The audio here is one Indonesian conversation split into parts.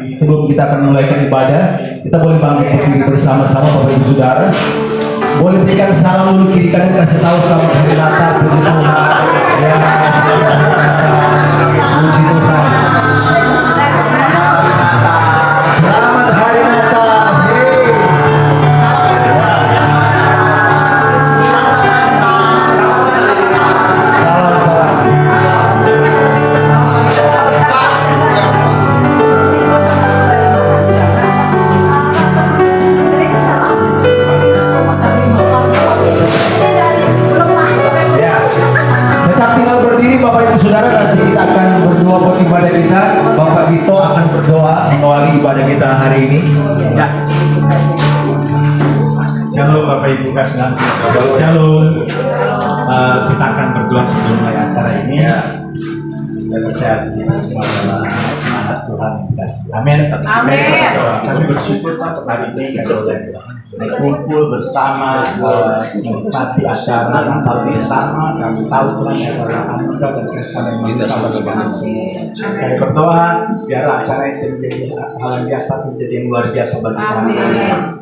Sebelum kita akan mulai ibadah, kita boleh bangkit berdiri bersama-sama Bapak Ibu Saudara. Boleh berikan salam dulu kiri kanan, kasih tahu selamat hari Natal, puji Tuhan. Ya, puji Tuhan. Selamat hari Natal. Saudara, nanti kita akan berdoa buat ibadah kita. Bapak Dito akan berdoa mengawali ibadah kita hari ini. Ya. Shalom Bapak Ibu Kasih. Shalom. Kita akan berdoa sebelum mulai acara ini. Saya percaya kita semua adalah anak Tuhan yang kasih. Amin. Amin. Kami bersyukur Pak hari ini kami boleh berkumpul bersama, menikmati acara Natal bersama. Kami tahu Tuhan yang adalah anugerah dan kasih yang kita sama semua. Kami berdoa biar acara itu menjadi hal yang biasa, menjadi yang luar biasa bagi kami.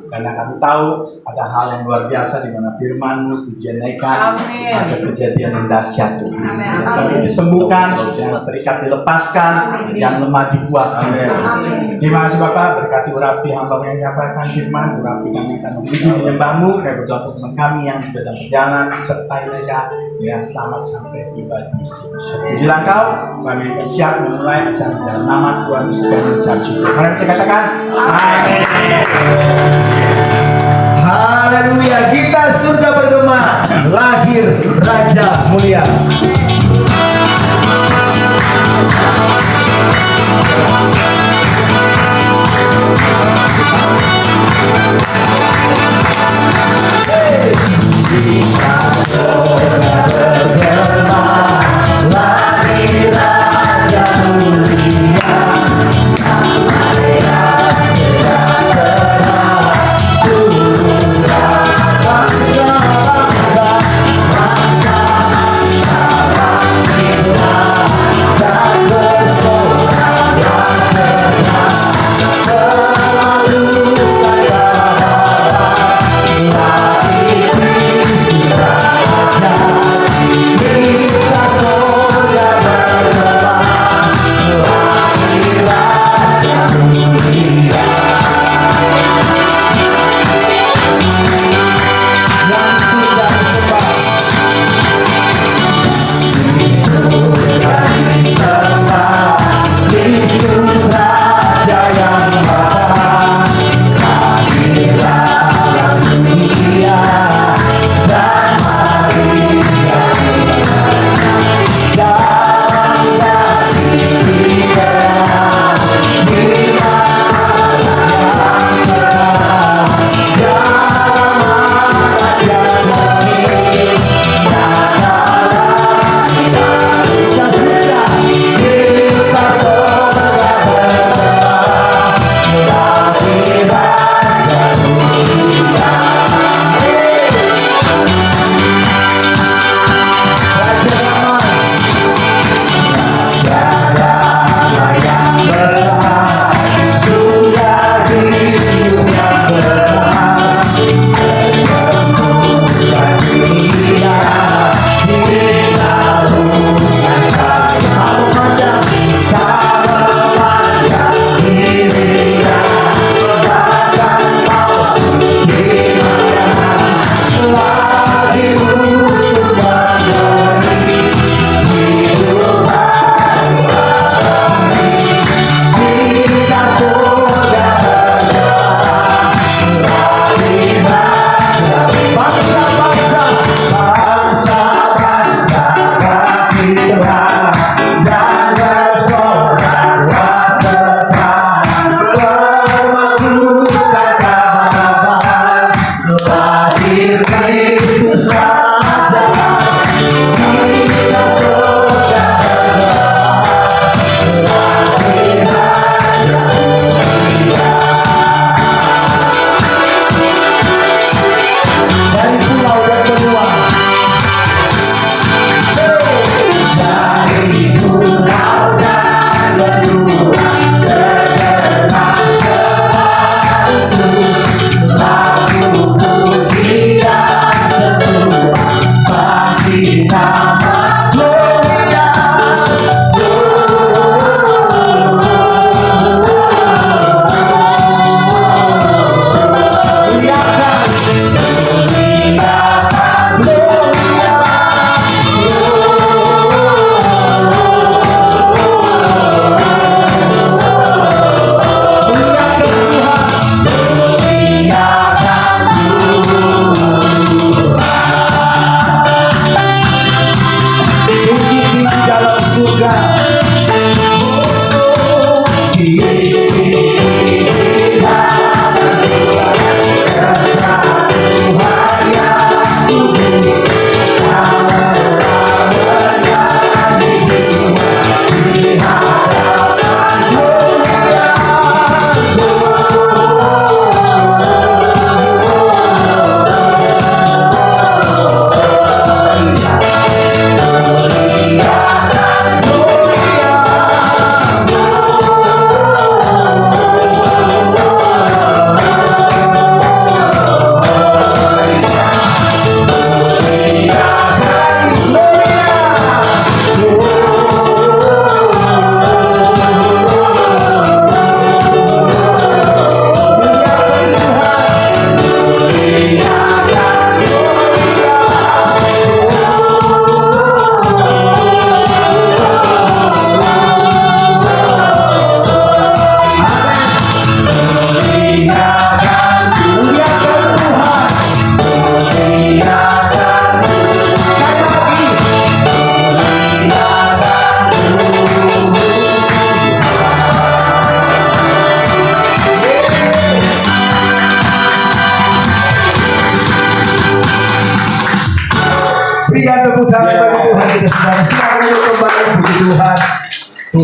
Karena kami tahu ada hal yang luar biasa di mana firman-Mu, pujian naikkan, ada kejadian yang dahsyat Tuhan. Yang sakit disembuhkan, yang terikat dilepaskan, yang lemah dikuatkan. Terima kasih Bapak, berkati urapi hamba yang menyampaikan firman, urapi kami akan memuji menyembah-Mu, kami berdoa untuk teman kami yang sedang berjalan, sertai mereka dengan selamat sampai tiba di sini. Pujilah Kau, kami siap memulai acara dalam nama Tuhan Yesus Kristus. Mari kita katakan, Amin. Haleluya, kita surga bergema, lahir Raja mulia.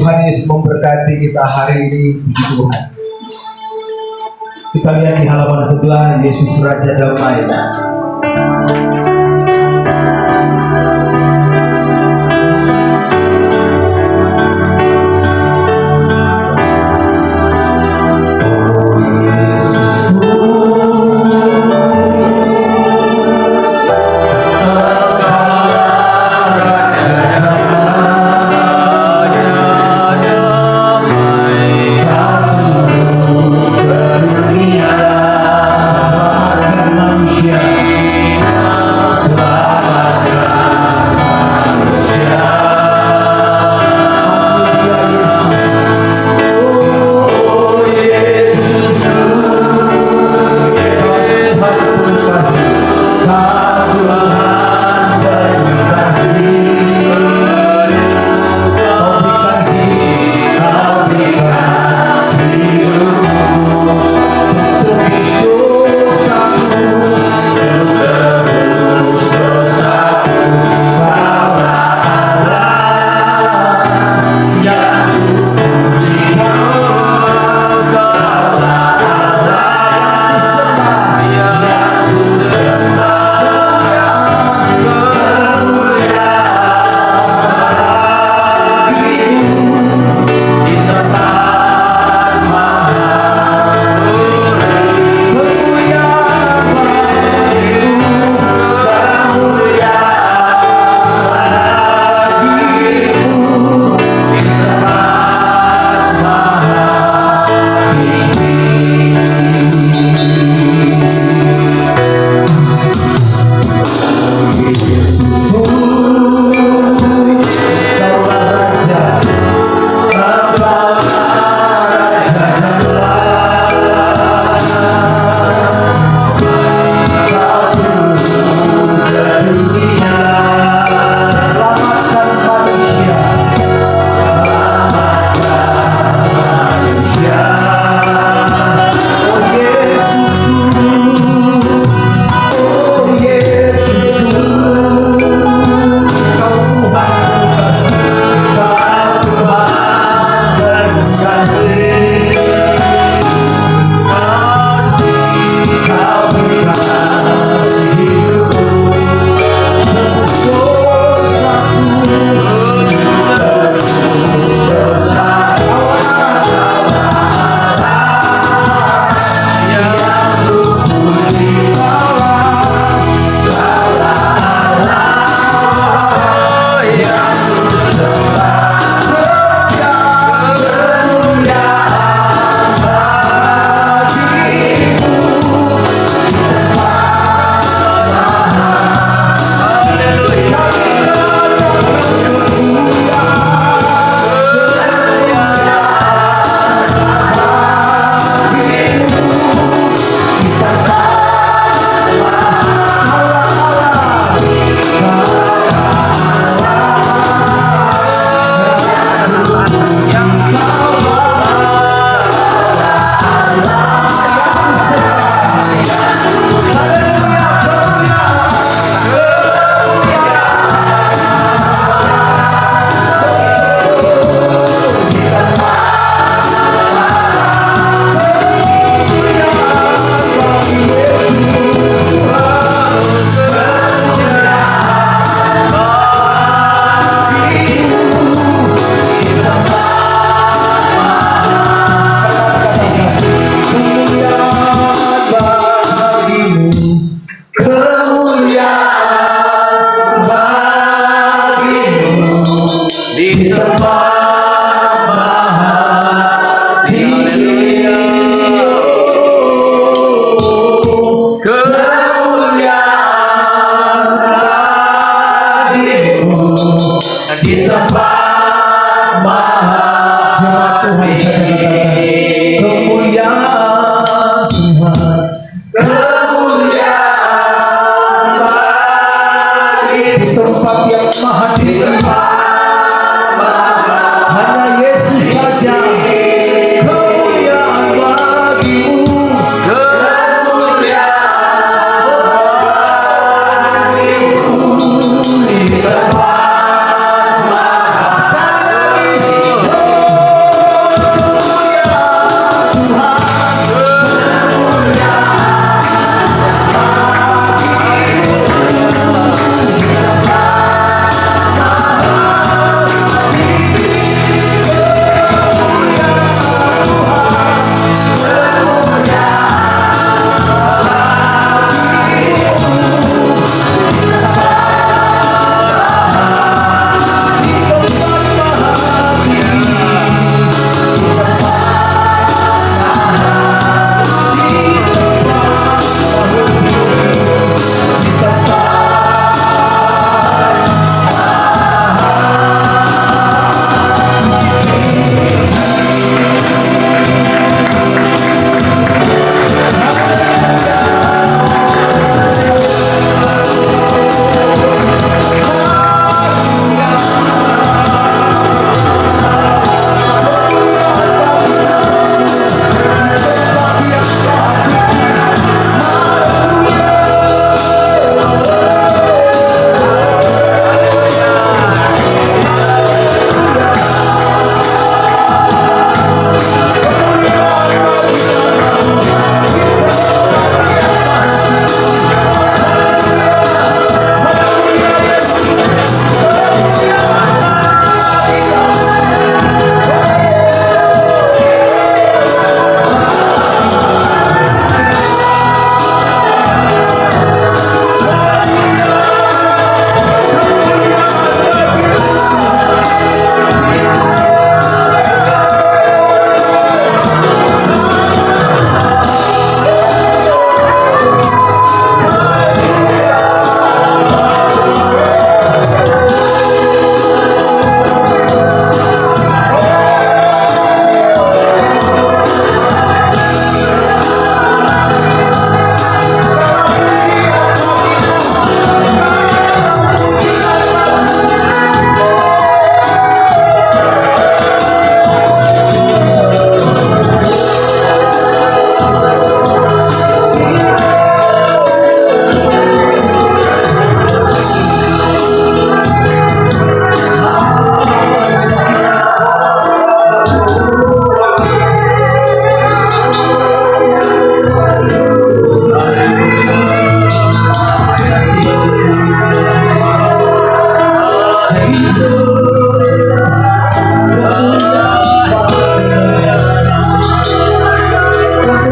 Tuhan Yesus memberkati kita hari ini, puji Tuhan. Kita lihat di halaman sebelah, Yesus Raja Damai. Manusia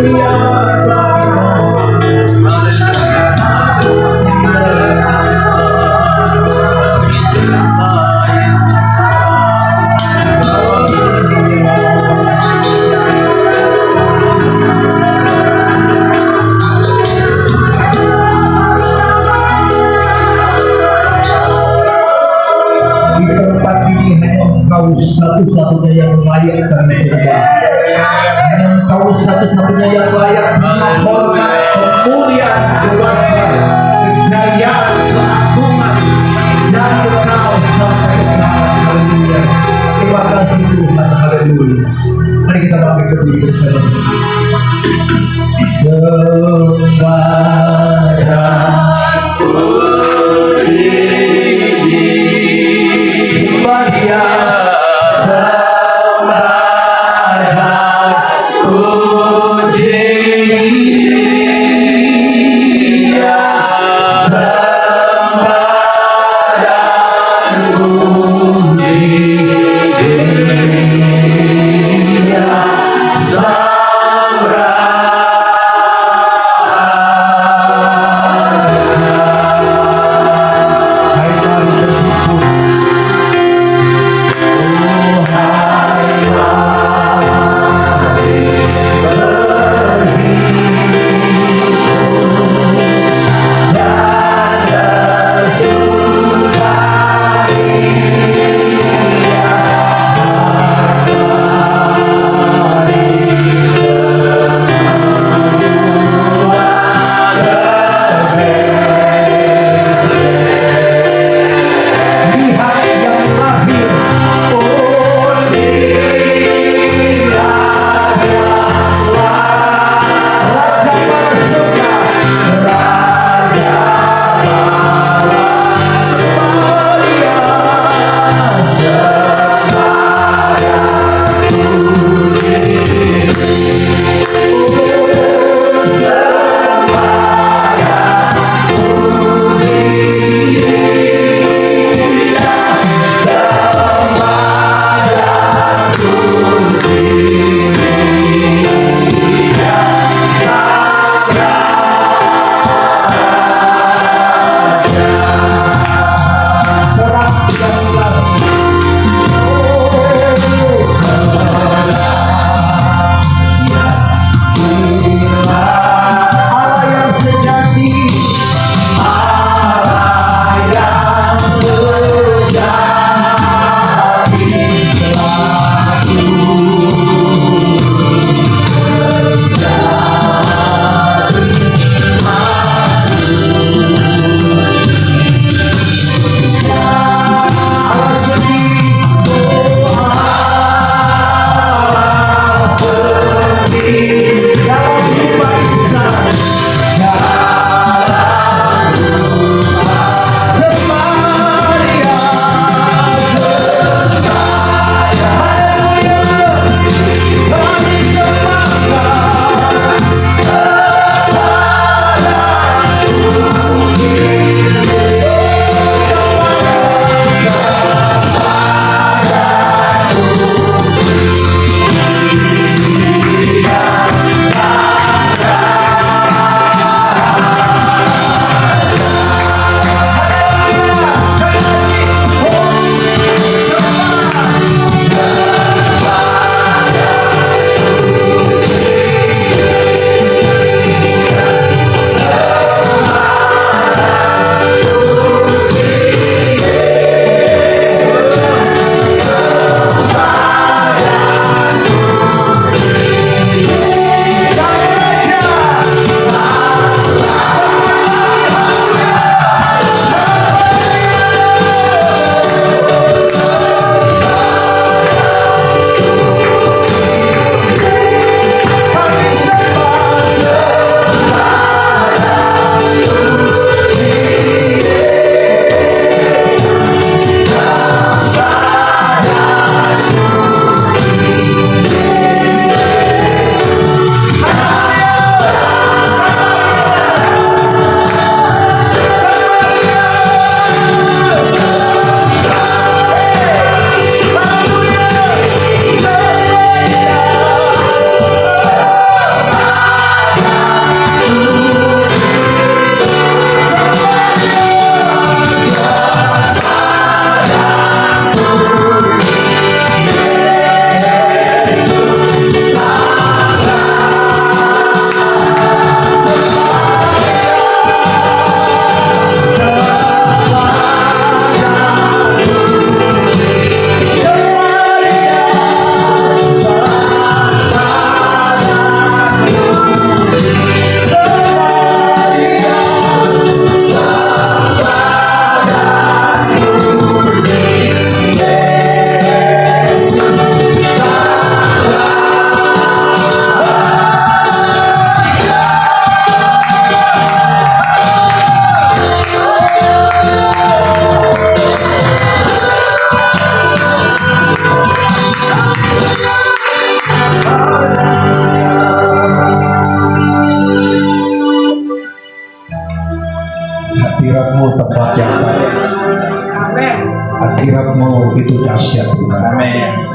Di tempat ini hanya Engkau satu-satunya yang layak kami sembah. Hanya Engkau satu-satunya yang layak hormat, kemuliaan, kuasa, kejayaan, keagungan, dan Engkau sampai kekal. Haleluya. Terima kasih Tuhan. Haleluya. Mari kita bangkit berdiri bersama-sama. Sembah Dia. Hai mari berhimpun. Oh hai mari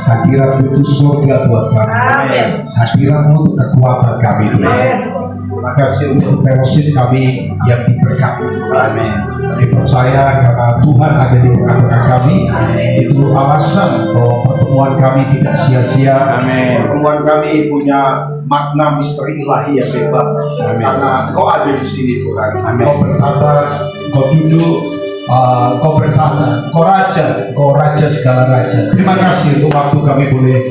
Hadirat itu surga buat kami. Amin. Hadiratmu untuk kekuatan kami Tuhan. Terima kasih untuk fellowship kami yang diberkati. Amin. Kami percaya karena Tuhan ada di tengah-tengah kami. Itu alasan bahwa pertemuan kami tidak sia-sia. Amin. Pertemuan kami punya makna misteri ilahi yang hebat. Karena Kau ada di sini Tuhan. Kau bertata, kau duduk, kau bertata, kau raja segala raja. Terima kasih untuk waktu kami boleh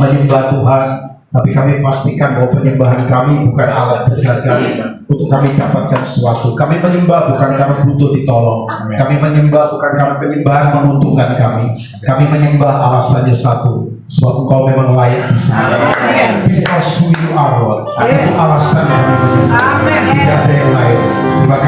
menyembah Tuhan. Tapi kami pastikan bahwa penyembahan kami bukan alat berdagang untuk kami dapatkan sesuatu. Kami menyembah bukan karena butuh ditolong. Kami menyembah bukan karena penyembahan menguntungkan kami. Kami menyembah alasannya satu, sebab Engkau memang layak di sana. Because who you are, Lord. Itu alasan kami menyembah. Tidak ada yang lain. Terima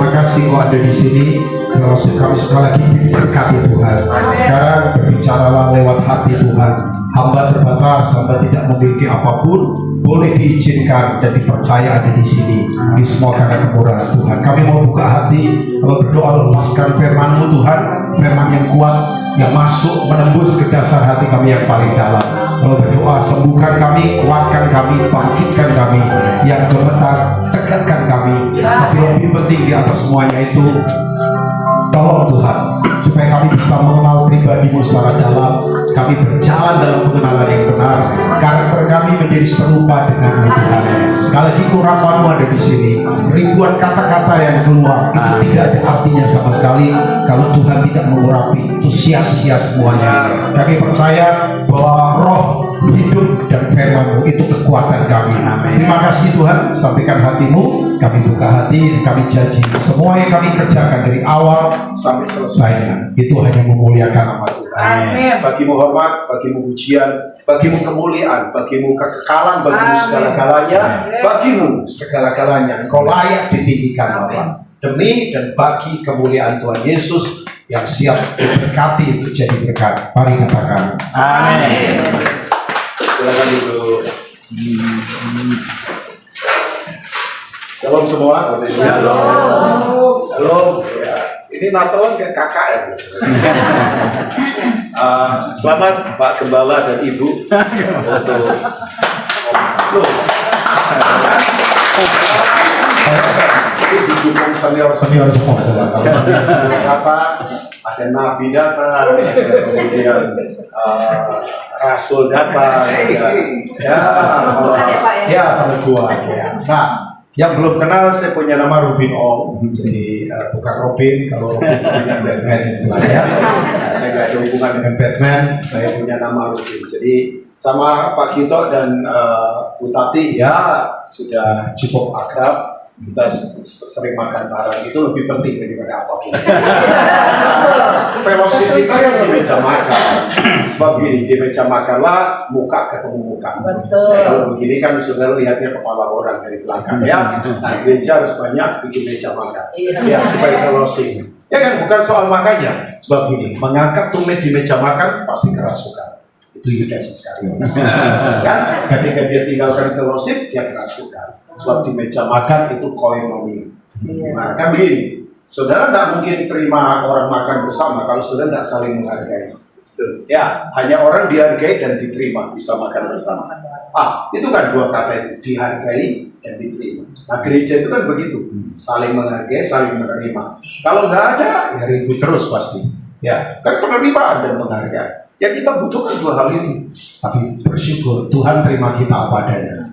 kasih Kau ada di sini. Fellowship kami sekali lagi diberkati Tuhan. Sekarang berbicaralah lewat hati Tuhan. Hamba terbatas, hamba tidak memiliki apapun, boleh diizinkan dan dipercaya ada di sini. Ini semua karena kemurahan Tuhan. Kami mau buka hati, kami berdoa lepaskan firman-Mu Tuhan, firman yang kuat, yang masuk menembus ke dasar hati kami yang paling dalam. Kami berdoa sembuhkan kami, kuatkan kami, bangkitkan kami, yang gemetar, tegakkan kami. Tapi lebih penting di atas semuanya itu, tolong Tuhan, supaya kami bisa mengenal pribadi-Mu secara dalam. Kami berjalan dalam pengenalan yang benar. Karakter kami menjadi serupa dengan Tuhan. Sekali lagi urapan-Mu ada di sini. Ribuan kata-kata yang keluar itu tidak ada artinya sama sekali kalau Tuhan tidak mengurapi. Itu sia-sia semuanya. Kami percaya bahwa Roh hidup dan firman-Mu itu kekuatan kami. Terima kasih Tuhan. Sampaikan hati-Mu. Kami buka hati dan kami janji semua yang kami kerjakan dari awal sampai selesainya itu hanya memuliakan nama Tuhan. Amin. Bagimu hormat, bagimu pujian, bagimu kemuliaan, bagimu kekekalan, bagimu segala-galanya, bagimu segala-galanya. Engkau layak ditinggikan Bapa. Demi dan bagi kemuliaan Tuhan Yesus yang siap diberkati untuk jadi berkat. Mari katakan. Amin. Silakan duduk. Shalom semua. Shalom. Ya, ini Natalan kayak KKR. Selamat Pak Gembala dan Ibu untuk didukung senior Semua kalau senior kata ada nabi datang, kemudian rasul datang, pada gua. Nah, yang belum kenal, saya punya nama Robin Ong. Jadi bukan Robin, kalau Robin punya Batman itu ya. Saya nggak ada hubungan dengan Batman. Saya punya nama Robin. Jadi sama Pak Gito dan Bu Tati ya sudah cukup akrab. Kita sering makan bareng, itu lebih penting daripada apapun. Fellowship kita yang di meja makan. Sebab gini, di meja makanlah muka ketemu muka. Kalau begini kan saudara lihatnya kepala orang dari belakang ya. Nah, gereja harus banyak bikin meja makan. Ya, supaya fellowship. Ya kan, bukan soal makannya. Sebab gini, mengangkat tumit di meja makan pasti kerasukan. Itu Yudas Iskariot. Kan, ketika dia tinggalkan fellowship, dia kerasukan. Sebab di meja makan itu koinonia. Nah, kan begini, saudara tidak mungkin terima orang makan bersama kalau saudara tidak saling menghargai. Ya, hanya orang dihargai dan diterima bisa makan bersama. Itu kan dua kata itu, dihargai dan diterima. Nah, gereja itu kan begitu, saling menghargai, saling menerima. Kalau nggak ada, ya ribut terus pasti. Ya, kan penerimaan dan menghargai. Ya kita butuhkan dua hal itu. Tapi bersyukur Tuhan terima kita apa adanya.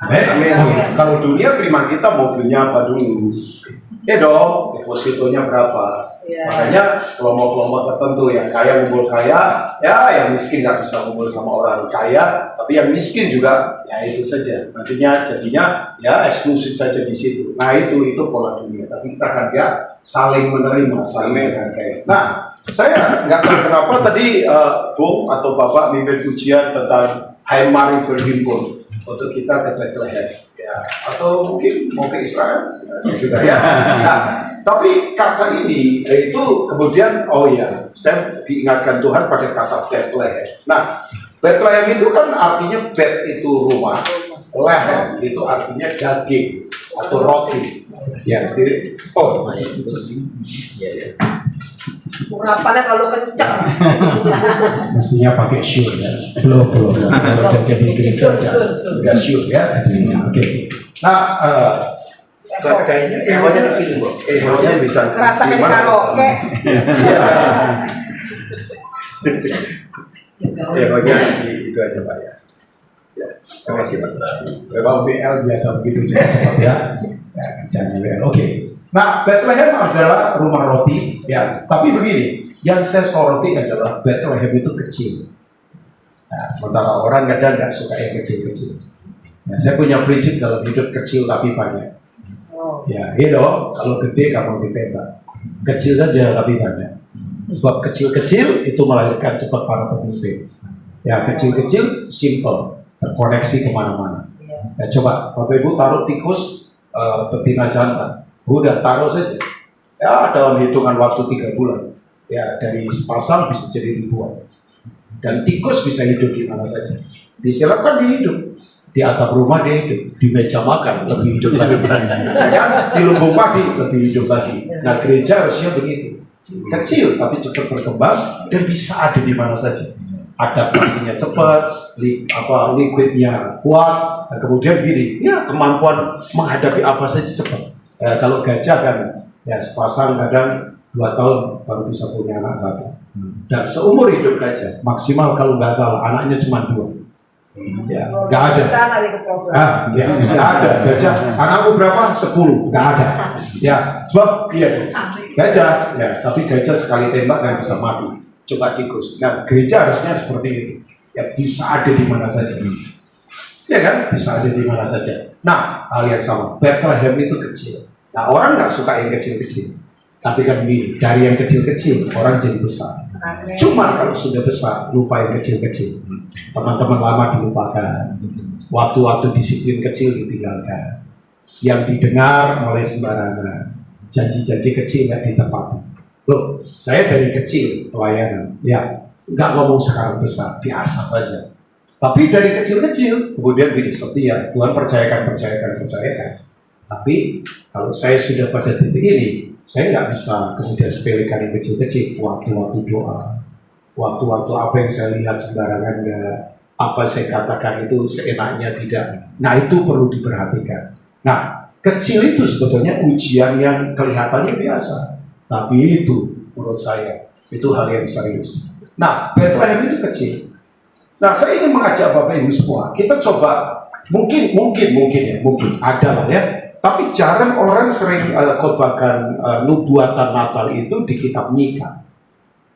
Amin. Kalau dunia terima kita mobilnya apa dulu? Ya dong, depositonya berapa? Makanya kelompok-kelompok tertentu yang kaya ngumpul kaya, ya yang miskin nggak bisa ngumpul sama orang kaya, tapi yang miskin juga ya itu saja. Nantinya jadinya ya eksklusif saja di situ. Nah itu pola dunia. Tapi kita kan ya saling menerima, saling menghargai. Nah, saya nggak tahu kenapa tadi Bung atau Bapak mimpin pujian tentang Hai Mari Berhimpun untuk kita ke Bethlehem, ya, atau mungkin mau ke Israel juga ya. Nah, tapi kata ini itu kemudian saya diingatkan Tuhan pada kata Bethlehem. Nah, Bethlehem itu kan artinya Beth itu rumah, lehem itu artinya daging atau roti. Ya, jadi Urapannya terlalu kencang. Mestinya pakai sure ya. Belum. Kalau udah jadi gereja udah sure ya. Oke. Nah, Kayaknya ehonya kecil kok. Ehonya bisa. Kerasa kayak di karaoke. Ehonya itu aja Pak ya. Ya, terima kasih Pak. Memang BL biasa begitu cepat ya. Ya, kerjanya BL. Oke. Nah, Bethlehem adalah rumah roti ya. Tapi begini, yang saya soroti adalah Bethlehem itu kecil. Nah, sementara orang kadang nggak suka yang kecil-kecil. Nah, saya punya prinsip dalam hidup kecil tapi banyak. Ya, kalau gede kamu ditembak. Kecil saja tapi banyak. Sebab kecil-kecil itu melahirkan cepat para pemimpin. Ya, kecil-kecil simple, terkoneksi kemana-mana. Ya, coba Bapak Ibu taruh tikus betina jantan, udah taruh saja. Ya, dalam hitungan waktu 3 bulan. Ya, dari sepasang bisa jadi ribuan. Dan tikus bisa hidup di mana saja. Disilakan dihidup. Di atap rumah dia hidup, di meja makan lebih hidup lagi, ya kan? Di lumbung padi lebih hidup lagi. Nah, gereja harusnya begitu, kecil tapi cepat berkembang dan bisa ada di mana saja. Adaptasinya cepat, liquidnya kuat, dan kemudian gini, ya kemampuan menghadapi apa saja cepat. Kalau gajah kan, ya sepasang kadang 2 tahun baru bisa punya anak 1. Dan seumur hidup gajah, maksimal kalau nggak salah anaknya cuma 2. Ya, nggak ada. Ya, nggak ada. Gajah, anakmu berapa? 10, nggak ada. Ya, sebab iya, gajah. Ya, tapi gajah sekali tembak nggak bisa mati. Coba tikus. Nah, gereja harusnya seperti itu. Ya, bisa ada di mana saja. Ya kan, bisa ada di mana saja. Nah, hal yang sama. Bethlehem itu kecil. Nah, orang nggak suka yang kecil-kecil. Tapi kan begini, dari yang kecil-kecil orang jadi besar. Cuma kalau sudah besar, lupa yang kecil-kecil. Teman-teman lama dilupakan. Waktu-waktu disiplin kecil ditinggalkan. Yang didengar mulai sembarangan. Janji-janji kecil nggak ditepati. Loh, saya dari kecil pelayanan. Ya, nggak ngomong sekarang besar, biasa saja. Tapi dari kecil-kecil, kemudian begini, setia. Tuhan percayakan. Tapi kalau saya sudah pada titik ini, saya nggak bisa kemudian sepelekan yang kecil-kecil. Waktu-waktu doa, waktu-waktu apa yang saya lihat sembarangan nggak, apa saya katakan itu seenaknya tidak. Nah, itu perlu diperhatikan. Nah, kecil itu sebetulnya ujian yang kelihatannya biasa, tapi itu menurut saya itu hal yang serius. Nah, Bethlehem itu kecil. Nah, saya ingin mengajak Bapak Ibu semua, kita coba mungkin ada lah ya. Tapi jarang orang sering khotbahkan nubuatan Natal itu di kitab Mika.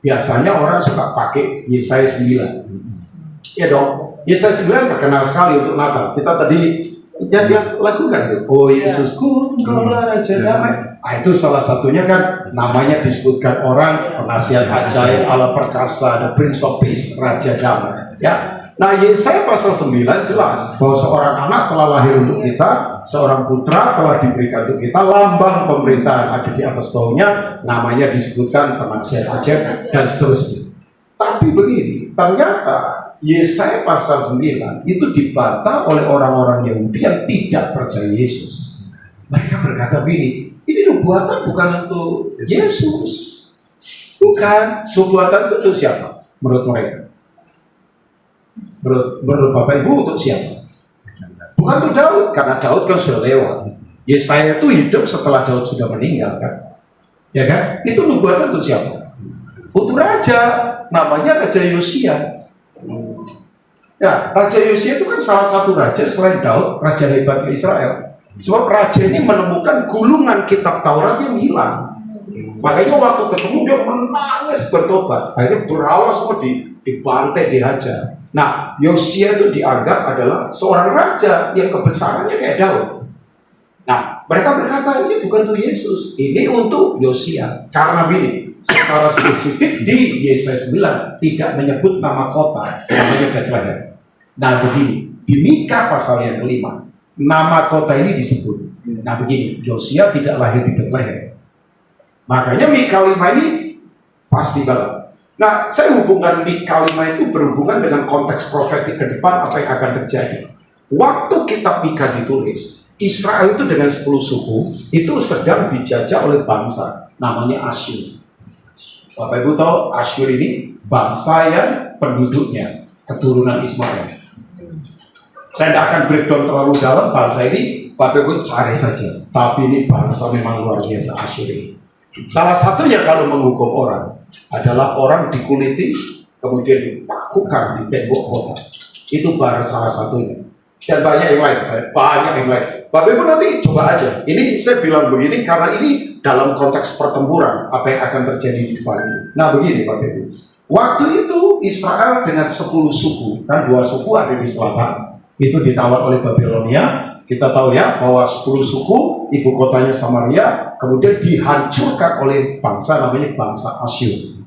Biasanya orang suka pakai Yesaya 9. Ya dong, Yesaya 9 terkenal sekali untuk Natal. Kita tadi dia lagu kan itu. Oh Yesusku, Engkaulah Raja Damai. Nah, itu salah satunya kan namanya disebutkan orang penasihat ajaib, Allah perkasa, the Prince of Peace, Raja Damai. Ya. Nah, Yesaya pasal 9 jelas bahwa seorang anak telah lahir untuk kita, seorang putra telah diberikan untuk kita, lambang pemerintahan ada di atas baunya, namanya disebutkan penasihat ajaib dan seterusnya. Tapi begini, ternyata Yesaya pasal 9 itu dibantah oleh orang-orang Yahudi yang tidak percaya Yesus. Mereka berkata begini, ini nubuatan bukan untuk Yesus. Bukan, nubuatan itu untuk siapa? Menurut mereka. Menurut Bapak Ibu untuk siapa? Bukan untuk Daud, karena Daud kan sudah lewat. Yesaya itu hidup setelah Daud sudah meninggal kan? Ya kan? Itu nubuatan untuk siapa? Untuk raja, namanya Raja Yosia. Ya, Raja Yosia itu kan salah satu raja selain Daud, raja hebat di Israel. Sebab raja ini menemukan gulungan kitab Taurat yang hilang. Makanya waktu ketemu dia menangis bertobat. Akhirnya berawal semua dibantai, dihajar. Nah, Yosia itu dianggap adalah seorang raja yang kebesarannya kayak Daud. Nah, mereka berkata ini bukan untuk Yesus, ini untuk Yosia. Karena ini secara spesifik di Yesaya 9 tidak menyebut nama kota, namanya Bethlehem. Nah, begini, di Mika pasal yang kelima, nama kota ini disebut. Nah, begini, Yosia tidak lahir di Bethlehem. Makanya Mika 5 ini pasti banget. Nah, saya hubungkan Mika 5 itu berhubungan dengan konteks profetik ke depan apa yang akan terjadi. Waktu kitab Mika ditulis, Israel itu dengan 10 suku itu sedang dijajah oleh bangsa namanya Asyur. Bapak Ibu tahu Asyur ini bangsa yang penduduknya keturunan Ismail. Saya tidak akan breakdown terlalu dalam bangsa ini, Bapak Ibu cari saja. Tapi ini bangsa memang luar biasa Asyur ini. Salah satunya kalau menghukum orang adalah orang dikuliti, kemudian dipakukan di tembok kota. Itu baru salah satunya. Dan banyak yang lain, banyak yang lain. Bapak Ibu nanti coba aja. Ini saya bilang begini karena ini dalam konteks pertempuran apa yang akan terjadi di depan ini. Nah begini Bapak Ibu. Waktu itu Israel dengan 10 suku, kan 2 suku ada di selatan, itu ditawar oleh Babilonia. Kita tahu ya bahwa 10 suku, ibu kotanya Samaria, kemudian dihancurkan oleh bangsa namanya bangsa Asyur.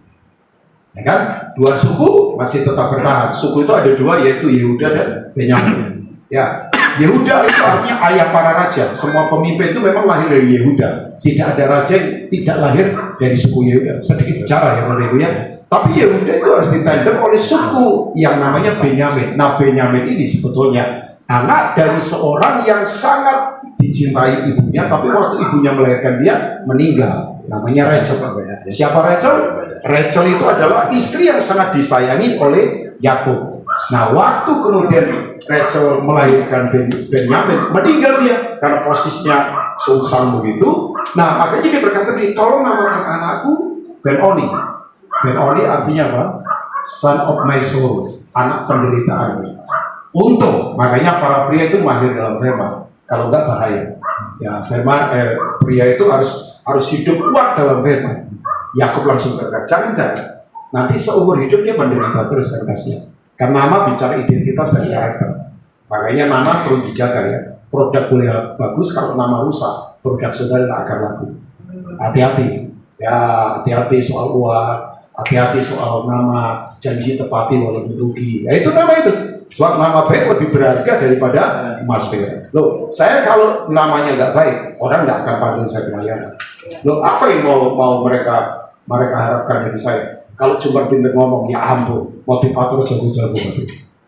Ya kan? 2 suku masih tetap bertahan. Suku itu ada 2 yaitu Yehuda dan Benyamin. Ya, Yehuda itu artinya ayah para raja. Semua pemimpin itu memang lahir dari Yehuda. Tidak ada raja yang tidak lahir dari suku Yehuda. Sedikit bicara ya Bapak Ibu ya. Tapi Yehuda itu harus ditandem oleh suku yang namanya Benyamin. Nah Benyamin ini sebetulnya anak dari seorang yang sangat dicintai ibunya, tapi waktu ibunya melahirkan dia meninggal. Namanya Rachel. Siapa Rachel? Rachel itu adalah istri yang sangat disayangi oleh Yakub. Nah waktu kemudian Rachel melahirkan Benyamin, meninggal dia karena posisinya sungsang begitu. Nah makanya dia berkata, tolong namakan anakku Ben-Oni. Ben-Oni artinya apa? Son of my soul, anak penderitaan. Untung, makanya para pria itu mahir dalam firman. Kalau enggak bahaya. Ya firman, pria itu harus hidup kuat dalam firman. Yakub langsung berkata, jangan. Nanti seumur hidup dia menderita terus kan kasihan. Karena nama bicara identitas dan karakter. Makanya nama perlu dijaga ya. Produk boleh bagus, kalau nama rusak, produk saudara tidak akan laku. Hati-hati. Ya, hati-hati soal uang, hati-hati soal nama, janji tepati walaupun rugi. Ya itu nama itu. Sebab nama baik lebih berharga daripada emas perak. Loh, saya kalau namanya nggak baik, orang nggak akan panggil saya pelayanan. Loh, apa yang mau mereka harapkan dari saya? Kalau cuma pintar ngomong, ya ampun, motivator jago-jago.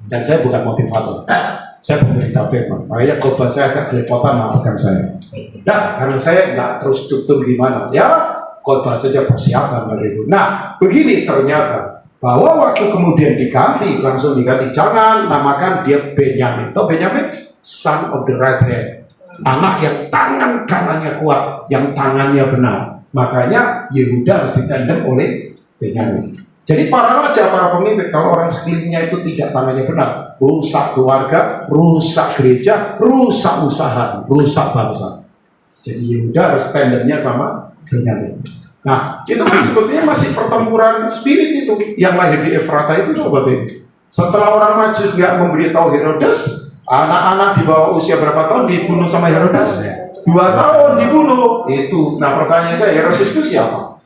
Dan saya bukan motivator, saya pemberita firman. Makanya khotbah saya agak kelepotan, maafkan saya. Nah, karena saya nggak terus tutur gimana, ya khotbah saja persiapan Bapak Ibu. Nah, begini ternyata bahwa waktu kemudian diganti, langsung diganti, jangan namakan dia Benyamin. Toh Benyamin, son of the right hand, anak yang tangan kanannya kuat, yang tangannya benar. Makanya Yehuda harus ditandem oleh Benyamin. Jadi para raja, para pemimpin, kalau orang sekelilingnya itu tidak tangannya benar, rusak keluarga, rusak gereja, rusak usaha, rusak bangsa. Jadi Yehuda harus tandemnya sama Benyamin. Nah, itu kan sebetulnya masih pertempuran spirit itu. Yang lahir di Efrata itu coba Bapak. Setelah orang Majus nggak memberitahu Herodes, anak-anak di bawah usia berapa tahun dibunuh sama Herodes? 2 tahun dibunuh. Itu. Nah pertanyaan saya, Herodes itu siapa?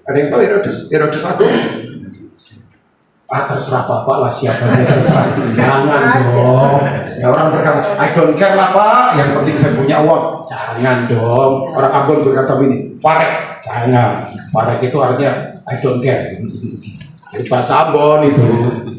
Ada yang tahu Herodes? Herodes Agung? Terserah Bapak lah siapa yang terserah. Jangan dong. Ya orang berkata, I don't care lah Pak, yang penting saya punya uang. Jangan dong. Orang Ambon berkata begini, Farek. Jangan. Farek itu artinya I don't care. Jadi bahasa Ambon itu,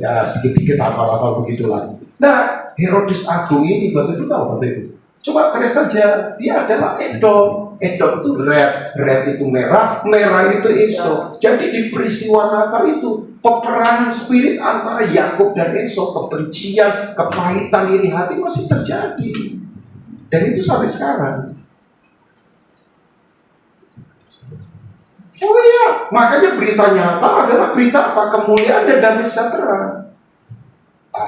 ya sedikit-sedikit apa-apa begitulah. Nah, Herodes Agung ini Bapak Ibu tahu Bapak Ibu? Coba tes saja, dia adalah Edom. Edom itu red itu merah, merah itu Esau. Jadi di peristiwa Natal itu peperangan spirit antara Yakub dan Esau, kebencian, kepahitan, iri hati masih terjadi. Dan itu sampai sekarang. Oh iya, makanya berita Natal adalah berita apa? Kemuliaan dan damai sejahtera.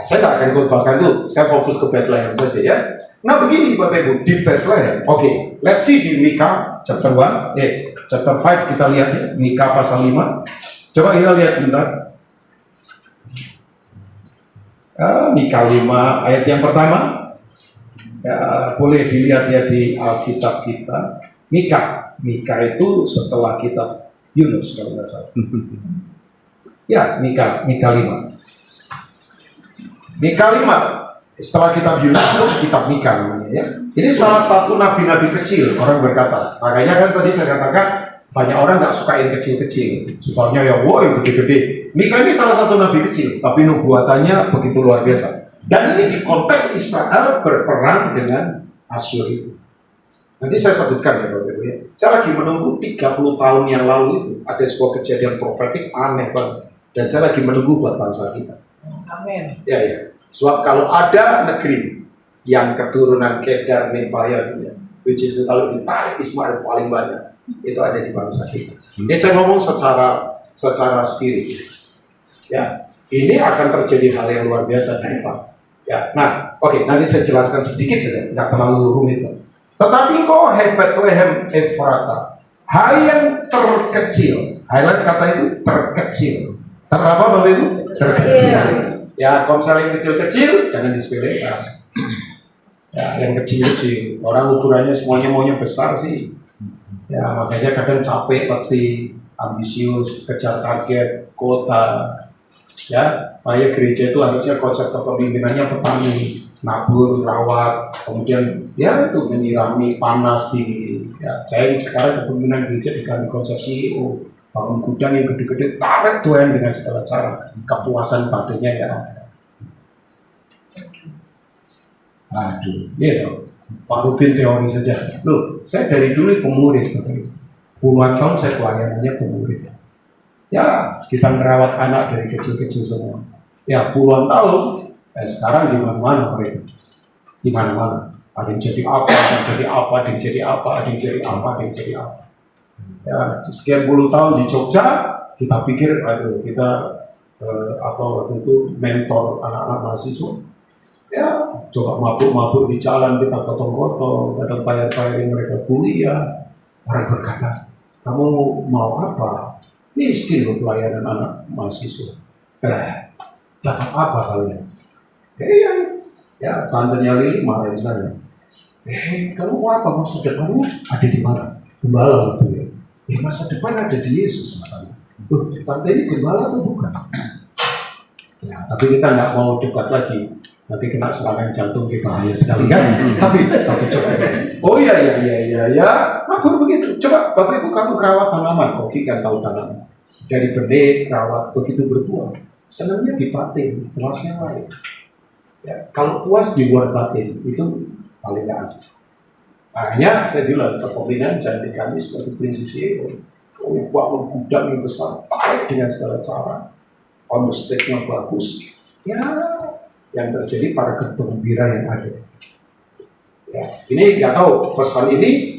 Saya tidak akan khotbahkan itu, saya fokus ke Bethlehem saja ya. Nah begini Bapak Ibu, di Bethlehem, oke, let's see di Mika chapter 1, chapter 5 kita lihat ya, Mika pasal 5. Coba kita lihat sebentar. Mika 5 ayat yang pertama, boleh dilihat ya di Alkitab kita. Mika itu setelah kitab Yunus kalau nggak salah. Ya, Mika 5. Mika 5. Setelah kitab Yunus itu kitab Mika namanya ya. Ini salah satu nabi-nabi kecil, orang berkata. Makanya kan tadi saya katakan banyak orang nggak suka yang kecil-kecil, sukanya yang woi gede-gede. Mika ini salah satu nabi kecil, tapi nubuatannya begitu luar biasa. Dan ini di konteks Israel berperang dengan Asyur itu. Nanti saya sebutkan ya Bapak Ibu ya. Saya lagi menunggu 30 tahun yang lalu itu ada sebuah kejadian profetik aneh banget. Dan saya lagi menunggu buat bangsa kita. Amin. Ya ya. Sebab kalau ada negeri yang keturunan Kedar, Nebaya, which is kalau ditarik Ismail paling banyak, itu ada di bangsa kita. Ini saya ngomong secara spirit. Ya, ini akan terjadi hal yang luar biasa di depan. Ya, nah, oke, nanti saya jelaskan sedikit saja, nggak terlalu rumit. Tetapi kau hai Bethlehem Efrata, hai yang terkecil, highlight kata itu terkecil. Terapa Bapak Ibu? Terkecil. Ya, kalau misalnya yang kecil-kecil, jangan disepelekan. Ya, yang kecil-kecil, orang ukurannya semuanya maunya besar sih. Ya, makanya kadang capek, letih, ambisius, kejar target, kota. Ya, makanya gereja itu harusnya konsep kepemimpinannya petani, nabur, rawat, kemudian ya itu menyirami, panas, dingin. Ya, saya sekarang kepemimpinan gereja diganti konsep CEO, bangun gudang yang gede-gede, tarik Tuhan dengan segala cara, kepuasan batinnya ya ada. Aduh, ya loh, Pak Rubin teori saja. Loh, saya dari dulu pemurid, puluhan tahun saya pelayanannya pemurid. Ya, sekitar merawat anak dari kecil-kecil semua. Ya, puluhan tahun. Sekarang di mana-mana mereka, di mana-mana. Ada yang jadi apa, ada yang jadi apa, ada yang jadi apa, ada yang jadi apa, ada yang jadi apa. Ya, sekian puluh tahun di Jogja, kita pikir, aduh, kita waktu itu mentor anak-anak mahasiswa. Ya, coba mabuk-mabuk di jalan, kita gotong-gotong, kadang bayar-bayarin mereka kuliah. Orang berkata, kamu mau apa? Miskin loh pelayanan anak mahasiswa. Dapat apa kalian? Ya, tantenya Lili marahin saya. Kamu mau apa? Masa depanmu ada di mana? Gembala gitu ya. Masa depan ada di Yesus makanya. Tante ini gembala atau bukan? Ya, tapi kita nggak mau debat lagi. Nanti kena serangan jantung kita bahaya sekali kan? tapi coba. Oh iya. Nabur begitu. Coba Bapak Ibu kamu rawat tanaman, Koki kan tahu tanaman. Dari benih rawat begitu berbuah. Senangnya di batin, puasnya lain. Ya, kalau puas di luar batin itu paling gak asik. Makanya saya bilang kepemimpinan jangan dikali seperti prinsip CEO. Bangun gudang yang besar, tarik dengan segala cara. On the stage-nya bagus. Ya, yang terjadi para gembira yang ada. Ya, ini nggak tahu pesan ini